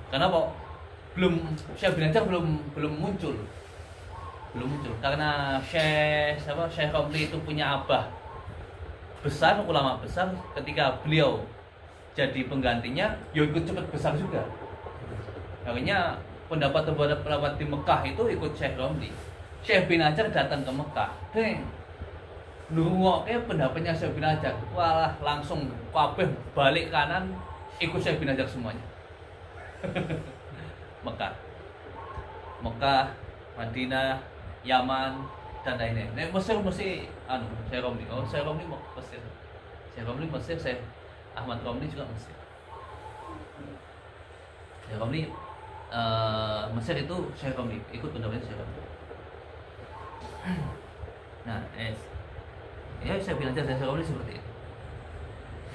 S1: Kenapa? Syekh bin Hajar belum muncul. Karena Syekh Romli itu punya abah besar, ulama besar. Ketika beliau jadi penggantinya, ya ikut cepat besar juga. Akhirnya pendapat di Mekah itu ikut Syekh Romli. Syekh bin Hajar datang ke Mekah, nunggu pendapatnya Syekh bin Hajar, walah langsung kabeh balik kanan ikut Syekh bin Hajar semuanya. Mekah, Madinah, Yaman, dan lainnya. Nek Mesir mesti Syekh Romli. Syekh Romli Mesir. Syekh Romli Mesir, Syekh Ahmad Romli juga Mesir. Syekh Romli Mesir itu Syekh Romli, ikut pendapatnya Syekh Romli. Nah, ya Syekh bin Hajar dan Syekh Romli seperti itu.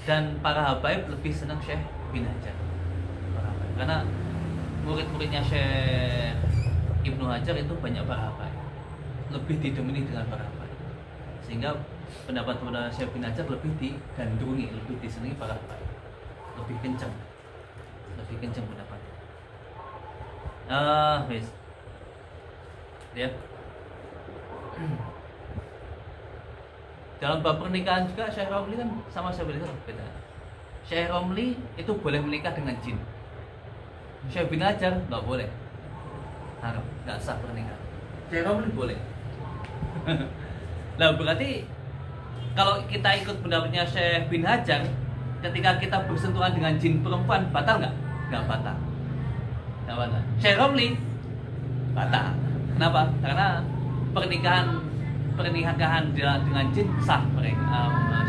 S1: Dan para habaib lebih senang Syekh bin Hajar, karena murid-muridnya Syekh Ibnu Hajar itu banyak para habaib, lebih didomini dengan para habaib, sehingga pendapat Syekh bin Hajar lebih digandrungi, lebih disenangi para habaib, lebih kencang pendapatnya. Ya. Dalam bab pernikahan juga Syekh Romli kan sama Syekh bin Hajar beda. Syekh Romli itu boleh menikah dengan jin. Syekh bin Hajar nggak boleh. Haram, nggak sah pernikahan. Syekh Romli boleh. Nah, berarti kalau kita ikut pendapatnya Syekh bin Hajar, ketika kita bersentuhan dengan jin perempuan batal nggak? Nggak batal. Syekh Romli batal. Kenapa? Karena pernikahan dengan jin sah.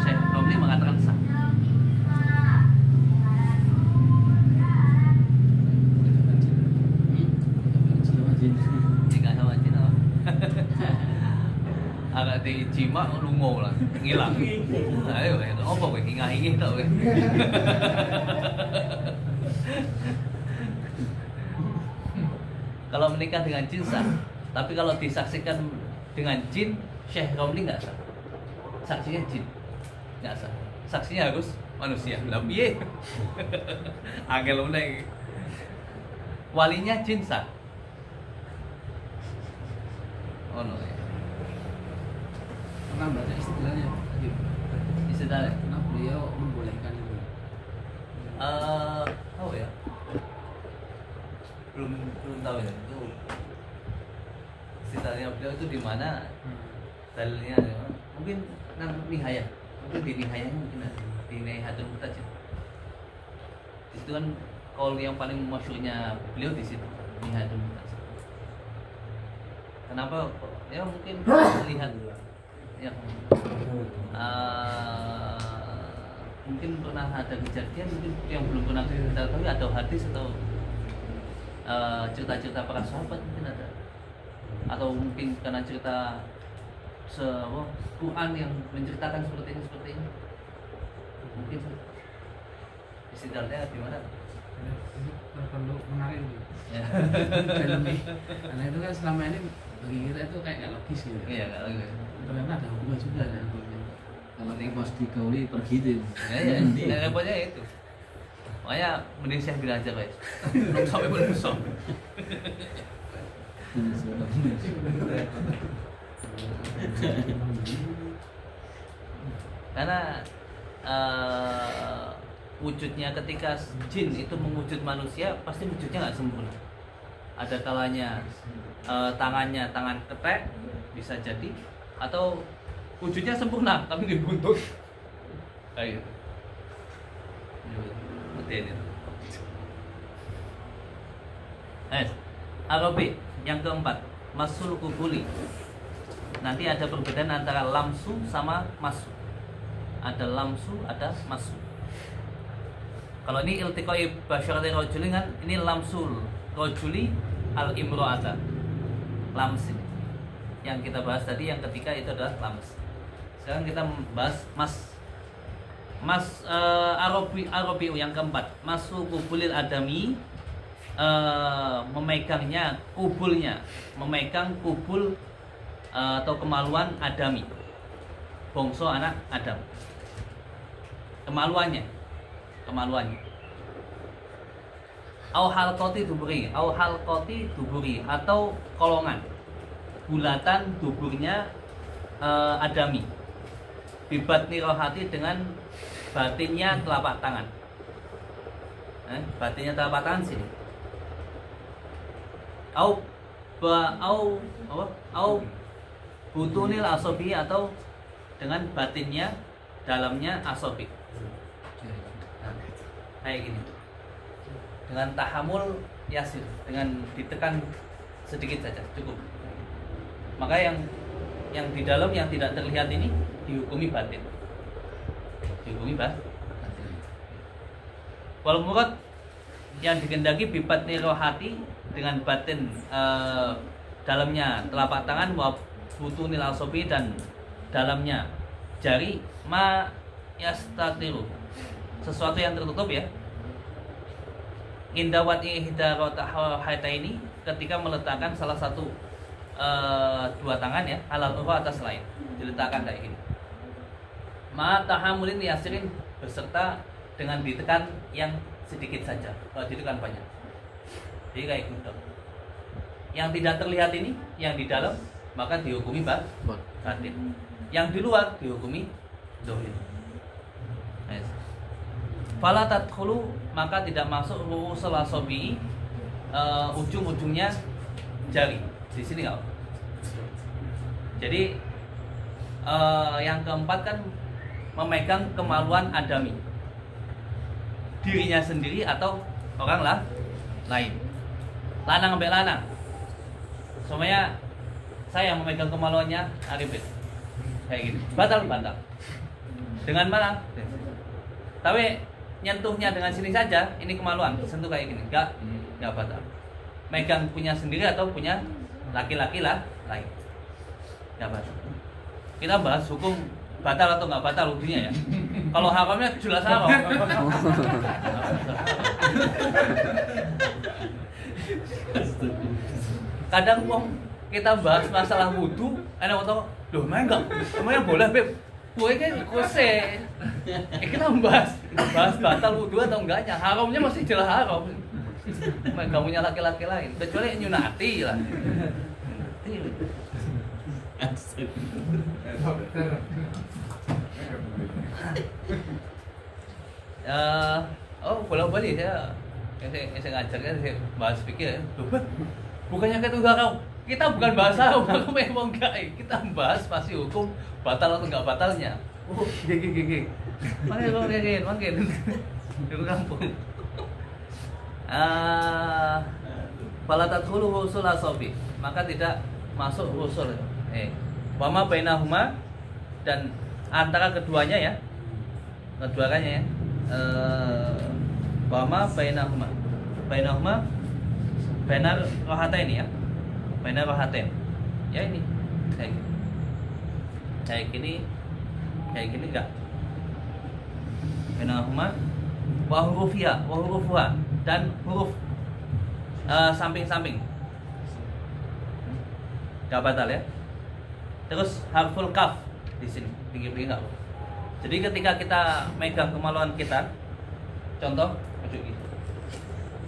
S1: Syekh Romli mengatakan sah. Nikah sama jin apa? Agak dijima lungo lah, ngilang. Ayo, apa kowe ingah-ingih tok kowe. Kalau menikah dengan jin sah, tapi kalau disaksikan dengan jin, Syekh Romli nggak sah. Saksinya jin, nggak sah. Saksinya harus manusia. Lah piye? Angel meneh. Walinya jin sah, Oh no.
S6: Pernah baca istilahnya tadi.
S1: Istilahnya
S6: Kenapa beliau membolehkan itu?
S1: tahu ya? Belum tahu ya itu. Istilahnya beliau itu di mana? Dalilnya mungkin nihayah. Mungkin di nihayahnya mungkin ada. Di Nihayatul Muhtaj. Itu kan kaul yang paling masyhurnya beliau di situ. Nihayatul Muhtaj. Kenapa? Ya mungkin lihat ya mungkin pernah ada kejadian mungkin yang belum pernah kita tahu atau hadis atau cerita-cerita para sahabat mungkin ada atau mungkin karena cerita Quran yang menceritakan seperti ini mungkin istilahnya gimana?
S6: Perlu menarik gitu.
S1: Ya.
S6: Karena itu kan selama ini bagi kita itu kayak nggak logis gitu.
S1: Iya nggak logis.
S6: Ternyata ada hubungan juga kan.
S3: Kalau pas digauli pergi deh.
S1: Ya repotnya itu. Makanya mending saya bilang aja guys. Belum sampai menusuk. Karena wujudnya ketika jin itu mewujud manusia pasti wujudnya nggak sempurna. Ada kalanya tangannya tangan ketek bisa jadi atau wujudnya sempurna tapi nggak buntut kayak gitu. Betul itu. Arabi yang keempat masul kubuli. Nanti ada perbedaan antara lamsu sama masu. Ada lamsu, ada masu. Kalau ini iltiqai basyarati rajuli kan ini lamsul rajuli al imro'ata. Lams ini. Yang kita bahas tadi yang ketiga itu adalah lams. Sekarang kita bahas Arabi yang keempat. Masu kubulil adami memegangnya kubulnya, memegang kubul atau kemaluan adami. Bongso anak Adam. Kemaluannya. Au halqati duburi atau kolongan bulatan duburnya adami. Bibatni rohati dengan batinnya telapak tangan. Batinnya telapak tangan sini. Au butunil asobi atau dengan batinnya dalamnya asobi. Kayak gini. Dengan tahamul yasir, dengan ditekan sedikit saja cukup. Maka yang di dalam yang tidak terlihat ini dihukumi batin. Wal murad yang dikehendaki bibatni rohati dengan batin dalamnya telapak tangan wa butunil asobi dan dalamnya jari ma yastatiru sesuatu yang tertutup ya. Indawat ihdarata ini ketika meletakkan salah satu dua tangan ya alal ukhra atas lain diletakkan kayak gini. Ma tahamulin yasirin beserta dengan ditekan yang sedikit saja, kalau ditekan banyak. Jadi kayak gitu. Yang tidak terlihat ini, yang di dalam maka dihukumi batin. Yang di luar dihukumi dohir. Fala tadkhulu maka tidak masuk ru'usul asabi ujung-ujungnya jari. Di sini enggak. Jadi yang keempat kan memegang kemaluan adami. Dirinya sendiri atau orang lain. Lanang sampai lanang. Semuanya saya yang memegang kemaluannya Arifin. Kayak gini. Batal. Dengan mana? Tapi nyentuhnya dengan sini saja, ini kemaluan, sentuh kayak gini, enggak batal. Megang punya sendiri atau punya laki-laki lain, enggak batal. Kita bahas hukum batal atau enggak batal hukumnya ya. Kalau haramnya jelas haram. Kadang kita bahas masalah wudu, ada orang loh, emangnya boleh beb? Gue kan kose. Kita bahas batal wudu atau enggaknya. Haramnya masih jelas haram. Enggak punya laki-laki lain, kecuali nyunati lah.
S4: Dokter.
S1: Bolak-balik saya ngajarkan, saya bahas fikih. Bukannya kita bukan bahasa hukum memang enggak, kita bahas pasti hukum batal atau enggak batalnya. Gigi. Makin. Itu kampung. Fala tadkhulu usul asabi, maka tidak masuk usul. Wama bainahuma, dan antara keduanya ya. Wama bainahuma bainar rohatain ya. Bainar rohatain. Ya ini kayak gini enggak. Bainahuma wa hurufuha dan huruf samping-samping enggak batal ya. Terus harful kaf di sini pinggir-pinggir enggak. Jadi ketika kita megang kemaluan kita, contoh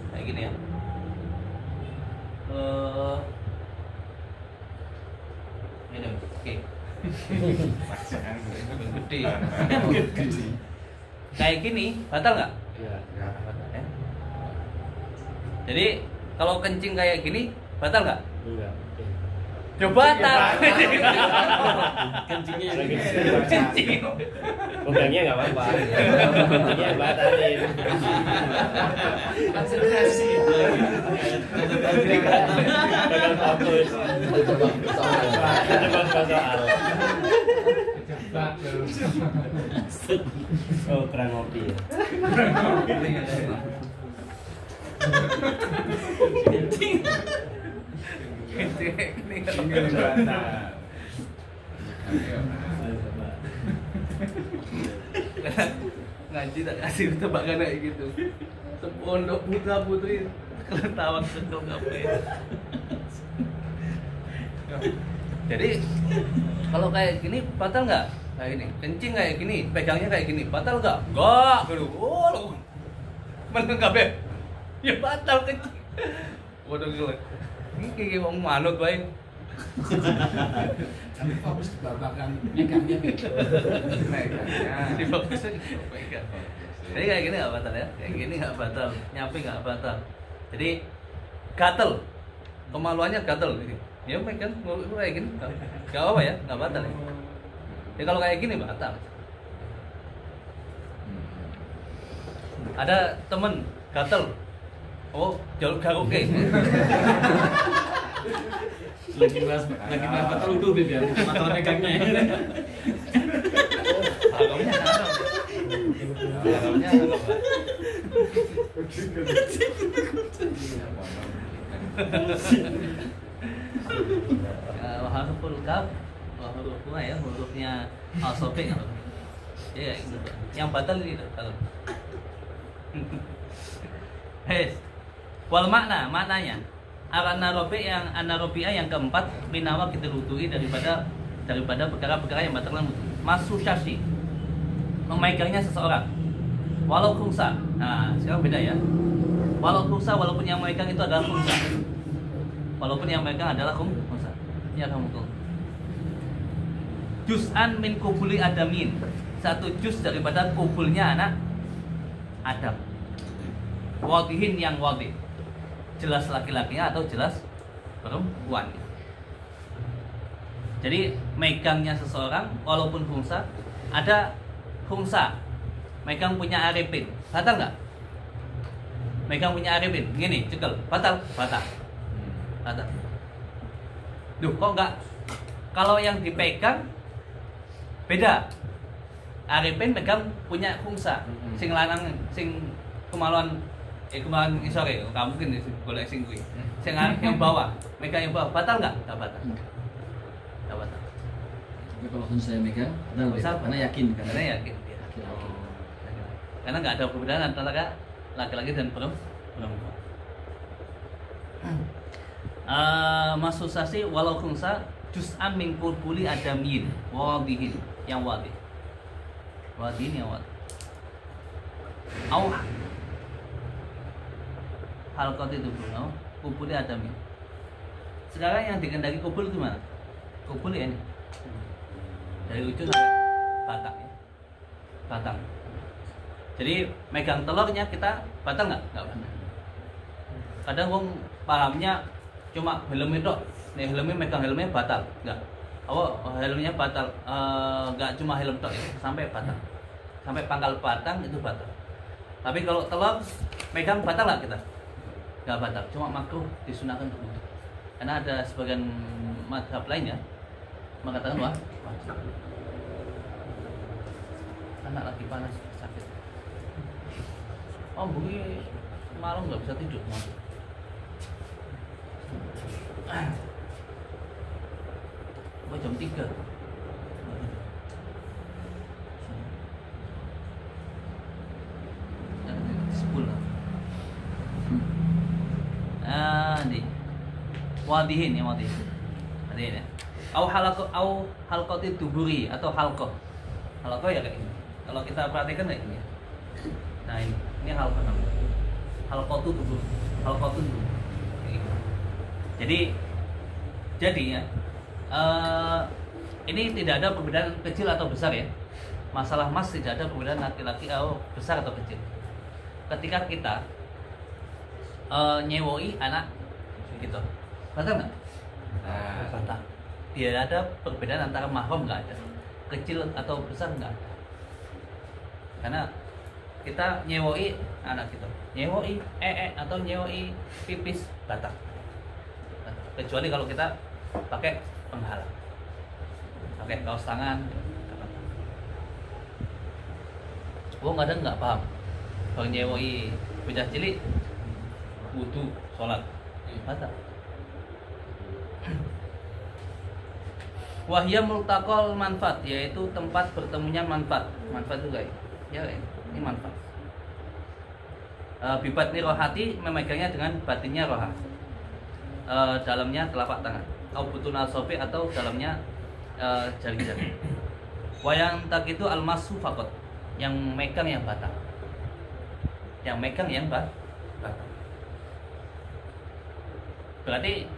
S1: kayak gini ya. Ini oke. Gede. Kayak gini batal nggak?
S5: Iya,
S1: Ya. Jadi kalau kencing kayak gini batal nggak?
S5: enggak.
S1: Ya batal.
S5: Kencingnya lagi.
S1: Kencing.
S5: Pegangnya enggak apa-apa. Kencingnya batalin.
S6: Konsentrasi.
S5: Gagal fokus. Coba soal.
S4: Kejebak terus.
S5: Oh, kurang ngopi ya.
S1: Ngaji tak kasih tebakan kayak gitu. Sepondok putra putri keletawa sekel ngapain. Jadi kalau kayak gini batal nggak? Kayak gini, kencing kayak gini, pegangnya kayak gini, batal nggak? Enggak, lu meneng kabeh. Ya batal kencing. Waduh gila. Ini kayak wong manut bae.
S6: Tapi fokus di babakan megangnya gitu.
S1: Di fokus aja pegang. Jadi kayak gini nggak batal ya? Kayak gini nggak batal, nyamping nggak batal. Jadi gatel, kemaluannya gatel ini. Ya pegang, mulut kayak gini, nggak apa ya, nggak batal ya. Ya kalau kayak gini batal. Ada temen gatel, oh jalur garuke.
S6: Lagi bahas betul tuh Bib ya. Masalah megangnya.
S1: Agamanya ada. Agamanya ada. Huruf kaf, hurufnya ya, hurufnya asofi. Ya, itu. Yang batal ini kalau. Wal maknanya anarobiah yang keempat minawa kita lutui daripada perkara-perkara yang batal masusasi, memegangnya seseorang walau khungsa. Nah sekarang beda ya, walau khungsa, walaupun yang memegang itu adalah khungsa, ya kamu tuh juz'an min kubuli adamin, satu juz daripada kubulnya anak Adam, wadihin yang wadih, jelas laki-lakinya atau jelas perempuan. Jadi megangnya seseorang walaupun khungsa, ada khungsa megang punya arifin, batal nggak? Megang punya arifin, gini cekel, batal. Duh kok nggak? Kalau yang dipegang beda. Arifin megang punya khungsa, sing lanang sing kemaluan sorry, kamu mungkin boleh sing kuwi. Sing yang bawah, megang yang bawah, batal nggak? Nggak batal.
S6: Tapi kalau saya megang, karena yakin kan?
S1: Karena yakin dia. Karena nggak ada perbedaan antara laki-laki dan perempuan. Masusasi walau khungsa juz'an min kurbuli adamin wadihin yang wadih. Wadihin yang wadih. Halqat itu kubuli adamin. Sekarang yang dikendaki kubul gimana? kubul ya ini dari ujung sampai batang ya. Batang. Jadi megang telurnya kita batal nggak batal. Kadang wong pahamnya cuma helmnya tok, nih helmnya megang helmnya batal, nggak. Oh helmnya batal, nggak cuma helm tok ya, sampai batang, sampai pangkal batang itu batal. Tapi kalau telur megang batal nggak kita? Nggak batal, cuma makruh disunahkan untuk wudhu. Karena ada sebagian madhab lainnya mengatakan wah wajib. Anak lagi panas sakit. Oh bunyi malam nggak bisa tidur malam. Jam 3 10. Nih wadihin ya wadihin. Ada ya. Au halqati duburi atau halqah. Halqah ya kayak ini. Kalau kita perhatikan kayak ini. Nah ini halqah namanya. Halqatu dubur. Halqatu dubur. Jadi ya ini tidak ada perbedaan kecil atau besar ya. Masalah mas tidak ada perbedaan laki-laki atau besar atau kecil. Ketika kita nyewoi anak gitu, batal nggak? Batal. Tidak ada perbedaan antara mahram, nggak ada. Kecil atau besar nggak ada. Karena kita nyewoi anak kita, nyewoi atau nyewoi pipis batal. Kecuali kalau kita pakai penghalang, pakai kaos tangan. Kadang nggak paham kalau nyewoi bocah cilik wudu sholat batal. Wahya multaqal manfaat, yaitu tempat bertemunya manfaat. Manfaat juga ya ini manfaat. Bibat rohati, memegangnya dengan batinnya roha. Dalamnya telapak tangan. Au butun al-sofi, atau dalamnya jari-jari. Wayang tak itu al-masu fakot, yang megang yang batang. Yang megang yang batang. Berarti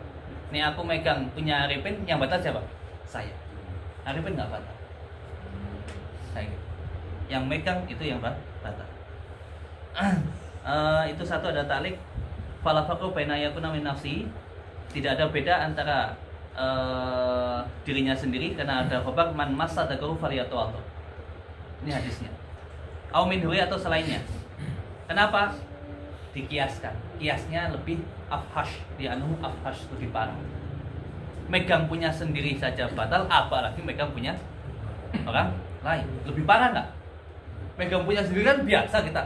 S1: ini aku megang punya Arifin, yang batal siapa? Saya. Arifin nggak batal. Saya. Yang megang itu yang batal. Itu satu ada talik. Falafaqu baina yakuna min nafsi. Tidak ada beda antara dirinya sendiri, karena ada khabar man massa dakaru faliyatawaddo. Ini hadisnya. Au min huri, atau selainnya. Kenapa? Dikiaskan. Kiasnya lebih afhash, dianu afhash, lebih parah. Megang punya sendiri saja batal, apalagi megang punya orang lain. Lebih parah nggak? Megang punya sendiri kan biasa kita.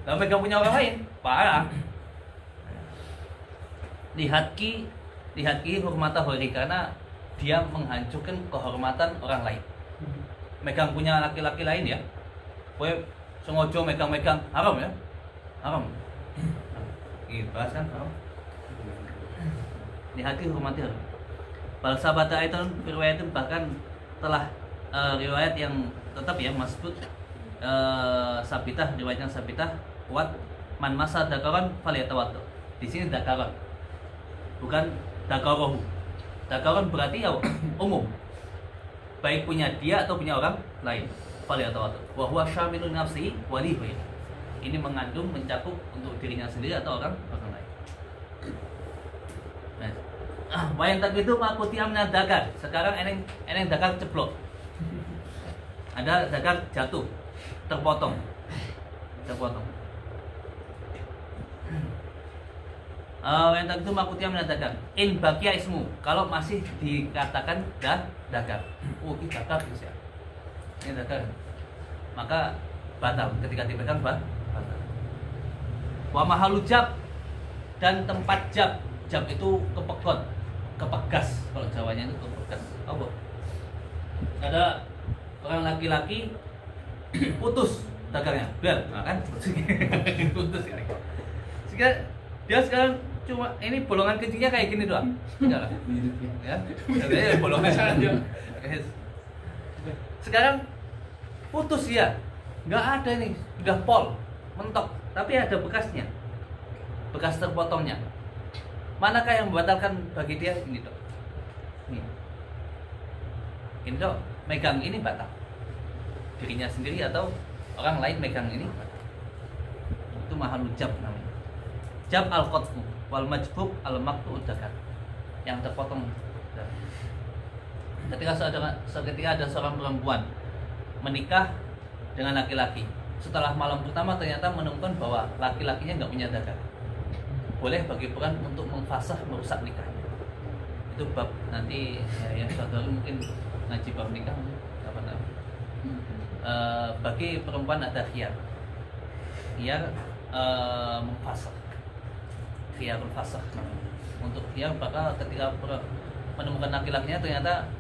S1: Kalau megang punya orang lain, parah. Lihat ki hormata hori, karena dia menghancurkan kehormatan orang lain. Megang punya laki-laki lain ya, kowe sengaja megang-megang, haram ya, haram. Bahas kan haram. Lihat ki hormati haram. Bal sabata itu riwayat, bahkan telah riwayat yang tetap ya masbut, sabitah, riwayatnya sabitah kuat, man masa dakaron faliyatawaddo. Di sini dakaron, bukan dakarohu. Dakaron berarti ya umum, baik punya dia atau punya orang lain. Faliyatawaddo wa huwa syamilun nafsi wa lihi. Ini mengandung, mencakup untuk dirinya sendiri atau orang lain. Wayang tak itu makuti amna dagar. Sekarang eneng dagar ceplok. Ada dagar jatuh, terpotong. Wayang tak itu makuti amna dagar. In bakia ismu, kalau masih dikatakan dagar. Oh ini dagar ya. Ini dagar. Maka batal ketika dipegang batal. Wa mahalu jab, dan tempat jab. Jab itu kepegot, kepegas, kalau Jawanya itu kepegas. Apa? Ada orang laki-laki putus dagarnya, biar kan putus kan. Dia sekarang cuma ini bolongan kecilnya kayak gini doang. Enggak lah. Ya. Bolongan aja. Sekarang putus ya. Enggak ada ini, udah pol, mentok, tapi ada bekasnya. Bekas terpotongnya. Manakah yang membatalkan bagi dia? Ini dok. Nih. ini dok megang ini batal, dirinya sendiri atau orang lain megang ini batal. Itu mahalul jab namanya. Jab al-qatfu wal majbub al-maqtu udzakat, yang terpotong. Ketika ada seorang perempuan menikah dengan laki-laki, setelah malam pertama ternyata menemukan bahwa laki-lakinya nggak punya zakar, boleh bagi peran untuk memfasah, merusak nikahnya. Itu bab nanti ya, yang suatu hari mungkin ngaji bab nikah kapan tahu. Bagi perempuan ada khiyar memfasah, khiyarul fasah namanya. Untuk khiyar bakal ketika menemukan laki-lakinya ternyata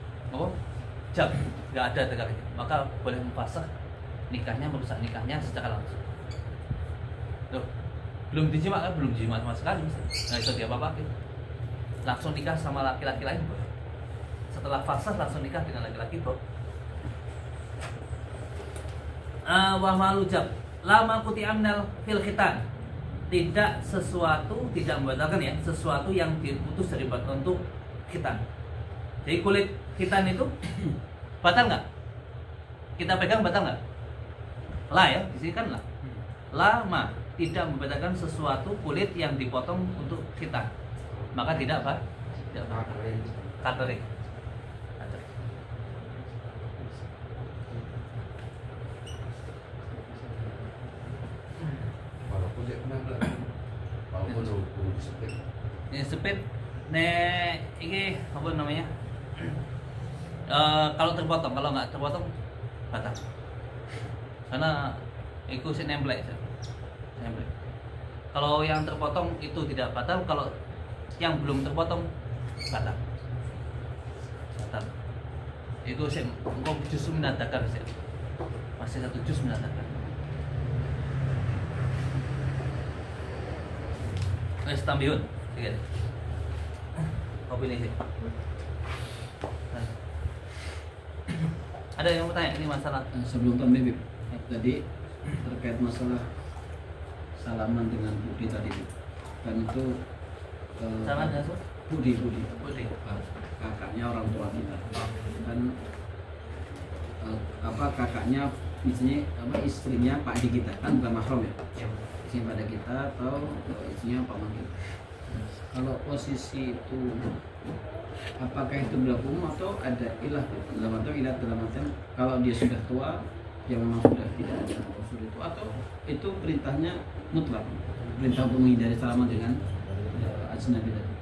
S1: jab nggak ada zakarnya, maka boleh memfasah nikahnya, merusak nikahnya secara langsung. Loh, belum dijima kan? Belum dijima sama sekali, nggak bisa dia apa-apa. Langsung nikah sama laki-laki lain boleh. Setelah fasah langsung nikah dengan laki-laki boleh. Wa malujab lama kuti amnal fil khitan, tidak sesuatu, tidak membatalkan ya, sesuatu yang diputus dari untuk khitan. Jadi kulit khitan itu batal nggak? Kita pegang batal nggak? La ya, di sini kan la. Lama tidak membatalkan sesuatu kulit yang dipotong untuk khitan, maka tidak apa? Tidak batal. Katering.
S6: Walaupun dia kena walaupun hukum disepit.
S1: Ini sepit, ini apa namanya? Kalau terpotong, kalau nggak terpotong batal. Karena itu si nemplek. Kalau yang terpotong itu tidak batal, kalau yang belum terpotong batal. Itu sih engkau justru menandakan sih. Masih satu juz menandakan. Tambihun, tiga. Kopi ini sih. Ada yang mau tanya ini masalah
S6: Sebelum tambah tadi terkait masalah salaman dengan Budi tadi kan itu
S1: salah nggak sih?
S6: Budi kakaknya orang tua kita kan kakaknya misalnya istrinya Pak Di kita kan bukan mahram ya, istrinya pada kita atau istrinya paman kita. Kalau posisi itu apakah itu berlaku atau ada ilah dalam artian kalau dia sudah tua yang memang sudah tidak ada unsur itu, atau itu perintahnya mutlak, perintah untuk menghindari salaman dengan ajnabi tadi.